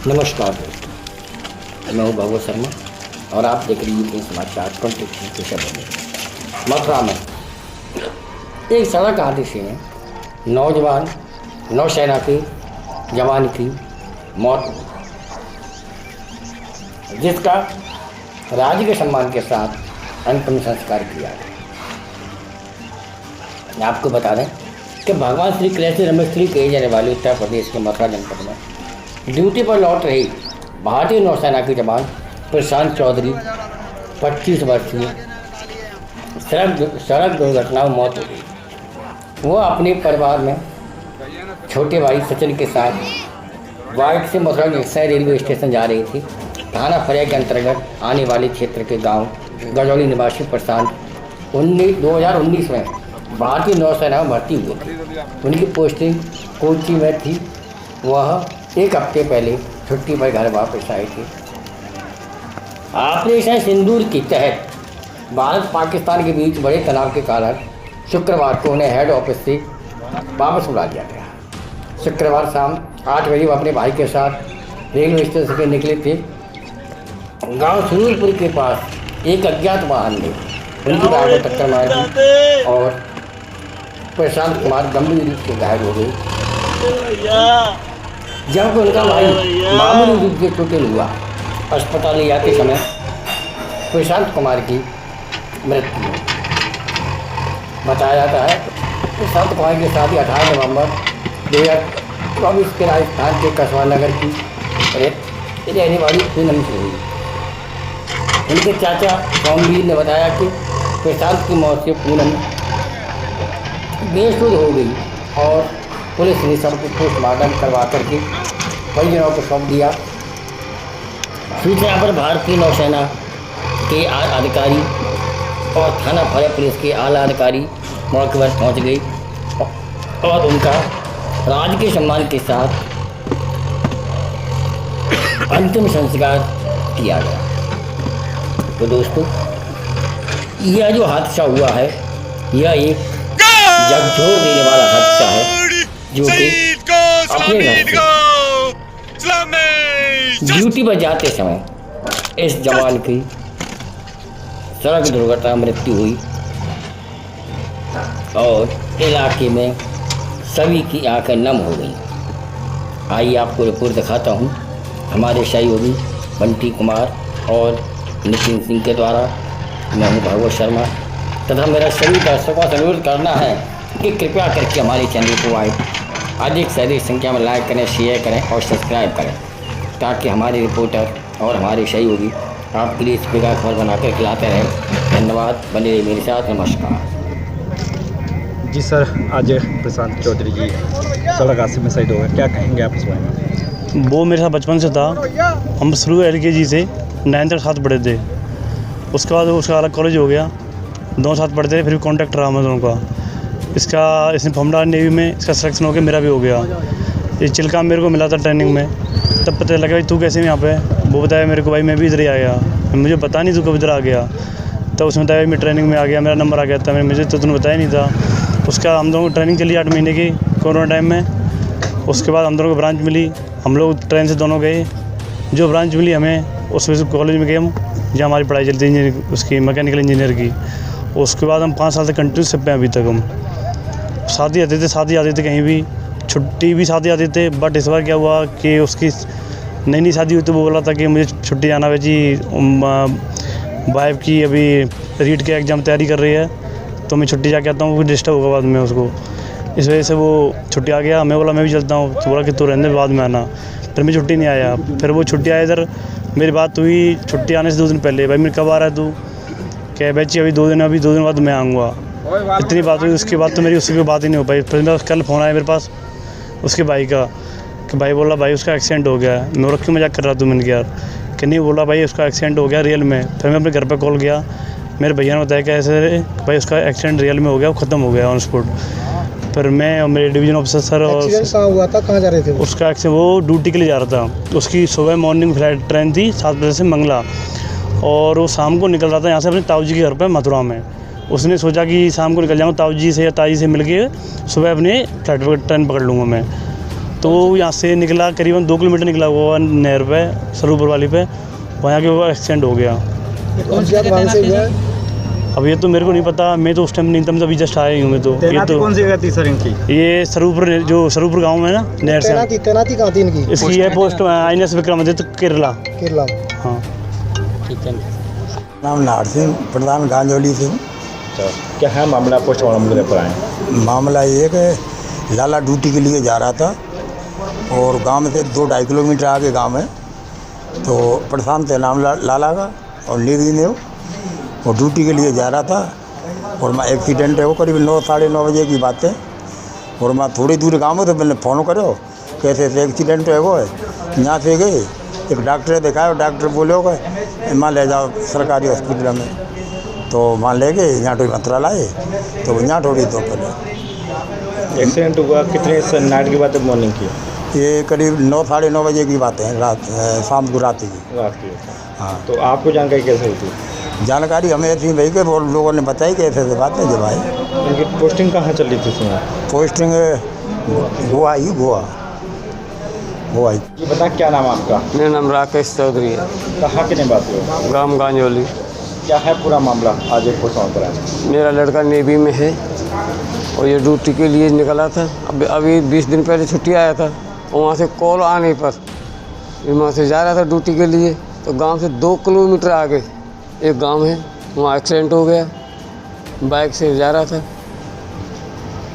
नमस्कार दोस्तों, मैं हूँ भगवत शर्मा और आप देख रहे हैं समाचार 23 मथुरा में एक सड़क हादसे में नौजवान नौसेना के जवान की मौत, जिसका राज्य के सम्मान के साथ अंतिम संस्कार किया गया। आपको बता दें कि भगवान श्री कृष्ण जन्मस्थली कही जाने वाली उत्तर प्रदेश के मथुरा जनपद में ड्यूटी पर लौट रही भारतीय नौसेना के जवान प्रशांत चौधरी 25 वर्षीय सड़क दुर्घटना में मौत हो गई। वो अपने परिवार में छोटे भाई सचिन के साथ बाइक से मथुरा जंक्शन रेलवे स्टेशन जा रही थी। थाना फरिया के अंतर्गत आने वाले क्षेत्र के गांव गजौली निवासी प्रशांत 2019 में भारतीय नौसेना में भर्ती हुए थे। उनकी पोस्टिंग कोची में थी। वह एक हफ्ते पहले छुट्टी पर घर वापस आए थे। ऑपरेशन सिंदूर के तहत भारत पाकिस्तान के बीच बड़े तनाव के कारण शुक्रवार को उन्हें हेड ऑफिस से वापस बुला दिया गया। शुक्रवार शाम 8 बजे वो अपने भाई के साथ रेलवे स्टेशन से निकले थे। गांव सूरजपुर के पास एक अज्ञात वाहन ने उनकी बाइक को टक्कर मार दी और प्रशांत कुमार गंभीर रूप से घायल हो गए। जब उनका भाई मामूली रूप से चोटिल हुआ, अस्पताल ले जाते समय प्रशांत कुमार की मृत्यु बताया जाता है। प्रशांत कुमार की शादी 18 नवंबर 2024 के राजस्थान के कसबा नगर की रहने वाली पूनम से हुई। उनके चाचा सोमवीर ने बताया कि प्रशांत की मौत से पूनम बेसुध हो गई और पुलिस ने सबको पोस्टमार्टम करवा करके परिजनों को सौंप दिया। सूचना पर भारतीय नौसेना के अधिकारी और थाना फरिया पुलिस के आला अधिकारी मौके पर पहुंच गए और उनका राज्य के सम्मान के साथ अंतिम संस्कार किया गया। तो दोस्तों, यह जो हादसा हुआ है, यह एक झकझोर देने वाला हादसा है, जो कि अपने घर से ड्यूटी पर जाते समय इस जवान की सड़क दुर्घटना मृत्यु हुई और इलाके में सभी की आंखें नम हो गई। आइए आपको रिपोर्ट दिखाता हूँ हमारे सहयोगी बंटी कुमार और नितिन सिंह के द्वारा। मैं हूँ भगवत शर्मा तथा मेरा सभी दर्शकों से अनुरोध करना है कि कृपया करके हमारे चैनल को अधिक से अधिक संख्या में लाइक करें, शेयर करें और सब्सक्राइब करें, ताकि हमारे रिपोर्टर और हमारे सहयोगी आपके लिए इस प्रकार खबर बनाकर खिलाते रहें। धन्यवाद, बने रहिए मेरे साथ। नमस्कार जी सर, आज प्रशांत चौधरी जी सड़क हादसे में शहीद हो गए, क्या कहेंगे आप इस बारे में? वो मेरे साथ बचपन से था। हम शुरू LKG से 9th तक साथ पढ़े थे। उसके बाद उसका अलग कॉलेज हो गया, दोनों साथ पढ़ते थे। फिर भी कॉन्टैक्ट रहा हम दोनों का। इसने फॉर्म डाला नेवी में, इसका सिलेक्शन हो गया, मेरा भी हो गया। ये चिल्का मेरे को मिला था ट्रेनिंग में, तब पता लगा भाई तू कैसे यहाँ पे। वो बताया मेरे को भाई मैं भी इधर ही आ गया, मुझे पता नहीं तू कब इधर आ गया। तब उसने बताया मैं ट्रेनिंग में आ गया, मेरा नंबर आ गया था। मुझे तो तूने बताया नहीं था। उसका हम दोनों को ट्रेनिंग चली 8 महीने की कोरोना टाइम में। उसके बाद हम दोनों को ब्रांच मिली, हम लोग ट्रेन से दोनों गए। जो ब्रांच मिली हमें, उस कॉलेज में गए हम जहाँ हमारी पढ़ाई चलती है इंजीनियरिंग, उसकी मैकेनिकल इंजीनियर की। उसके बाद हम 5 साल से कंटिन्यू सिप पे अभी तक हम साथ ही आते थे कहीं भी, छुट्टी भी साथ ही आते थे। बट इस बार क्या हुआ कि उसकी नई शादी हुई तो वो बोला था कि मुझे छुट्टी जाना है जी, वाइफ की अभी रीट के एग्ज़ाम तैयारी कर रही है, तो मैं छुट्टी जाके आता हूँ, वो डिस्टर्ब होगा बाद में उसको। इस वजह से वो छुट्टी आ गया। मैं बोला मैं भी चलता हूँ, तो बोला कि तू रहने बाद में आना। फिर मैं छुट्टी नहीं आया। फिर वो छुट्टी आया इधर, मेरी बात हुई छुट्टी आने से 2 दिन पहले, भाई मैं कब आ रहा है तू? क्या बच्ची अभी 2 दिन बाद मैं आऊँगा। इतनी बात हुई। उसके बाद तो मेरी उसकी कोई बात ही नहीं हो पाई। फिर मैं कल फ़ोन आया मेरे पास उसके भाई का कि भाई बोला भाई उसका एक्सीडेंट हो गया है। मैं क्यों मजाक कर रहा था? मैंने कहा यार कि नहीं, बोला भाई उसका एक्सीडेंट हो गया रियल में। फिर मैं अपने घर पे कॉल किया, मेरे भैया ने बताया कि ऐसे भाई उसका एक्सीडेंट रियल में हो गया, वो ख़त्म हो गया ऑन स्पॉट। फिर मैं और मेरे डिवीज़न ऑफिसर सर और कहाँ हुआ था, कहाँ जा रहे थे? उसका एक्सीडेंट वो ड्यूटी के लिए जा रहा था। उसकी सुबह मॉर्निंग फ्लाइट ट्रेन थी 7 बजे से मंगला, और वो शाम को निकल रहा था यहाँ से अपने ताऊ जी के घर पर मथुरा में। उसने सोचा कि शाम को निकल जाऊँगा ताऊ जी से या ताई से मिल के, सुबह अपने फ्लाइट पर ट्रेन पकड़ लूँगा मैं। तो यहाँ से निकला करीबन 2 किलोमीटर निकला हुआ नहर पे सरूपुर वाली पे, वहाँ के वो एक्सीडेंट हो गया। कौन सी जगह वहाँ से हुआ? अब ये तो मेरे को नहीं पता, मैं तो उस टाइम नहीं था, मैं तो अभी जस्ट आया ही हूँ मैं तो। ये तैनाती तो कौन सी जगह थी सर इनकी? ये सरूपुर गाँव में ना नहर से। तैनाती कहाँ थी इनकी? इसकी है पोस्ट INS विक्रमादित्य केरला। केरला। हाँ ठीक है। नाम नाहर सिंह, प्रधान गांजोली सिंह। अच्छा, क्या है मामला? पोस्टमार्टम पर आए। मामला ये कि लाला ड्यूटी के लिए जा रहा था और गांव से 2-2.5 किलोमीटर आगे गांव है, तो प्रशांत है नाम लाला का और निधि ने वो ड्यूटी के लिए जा रहा था और मैं एक्सीडेंट है वो करीब 9 साढ़े 9 बजे की बात है। और मैं थोड़ी दूर गाँव में तो मैंने फ़ोन करो कैसे एक्सीडेंट है वो है। यहाँ से गए, एक डॉक्टर दिखाया, डॉक्टर बोले हो गए माँ ले जाओ सरकारी हॉस्पिटल में, तो वहाँ ले गए, यहाँ थोड़ी मथुरा लाए तो यहाँ थोड़ी तो पहले एक्सीडेंट हुआ कितने नाइट की बात है, मॉर्निंग की? ये करीब 9 साढ़े 9 बजे की बात है, रात शाम को रात की। रात की। हाँ, तो आपको जानकारी कैसे हुई थी? जानकारी हमें ऐसी भाई के वो लोगों ने बताई कि ऐसे बात है जब आए। इनकी पोस्टिंग कहाँ चल रही थी इसमें? पोस्टिंग गोवा ही गोवा ही। ये बता क्या नाम है आपका? मेरा नाम राकेश चौधरी है, कहाँ के निवासी हो? गांव गांजोली। क्या है पूरा मामला? आज एक पोस्टमार्टम पर आए। मेरा लड़का नेवी में है और ये ड्यूटी के लिए निकला था। अभी 20 दिन पहले छुट्टी आया था और वहाँ से कॉल आने पर ये वहाँ से जा रहा था ड्यूटी के लिए, तो गांव से 2 किलोमीटर आगे एक गांव है, वहाँ एक्सीडेंट हो गया। बाइक से जा रहा था।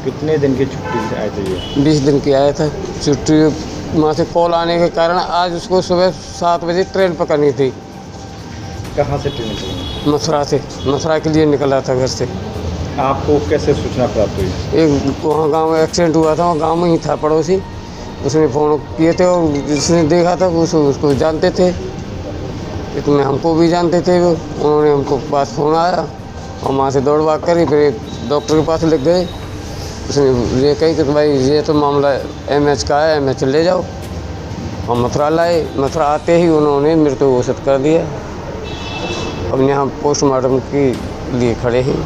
कितने दिन की छुट्टी से आए थे ये? 20 दिन की आया था छुट्टी। वहाँ से कॉल आने के कारण आज उसको सुबह 7 बजे ट्रेन पकड़नी थी। कहाँ से ट्रेन चली? मथुरा से, मथुरा के लिए निकला था घर से। आपको कैसे सूचना प्राप्त हुई? एक वहाँ गांव में एक्सीडेंट हुआ था, वहाँ गांव में ही था पड़ोसी, उसने फ़ोन किए थे और जिसने देखा था उसको जानते थे, इतने हमको भी जानते थे वो। उन्होंने हमको पास फ़ोन आया और वहाँ से दौड़ भाग करी, फिर एक डॉक्टर के पास लेके गए। उसने ये कही कि भाई ये तो मामला MH का है, MH ले जाओ। और मथुरा लाए, मथुरा आते ही उन्होंने मृत्यु घोषित कर दिया। अब यहाँ पोस्टमार्टम के लिए खड़े हैं।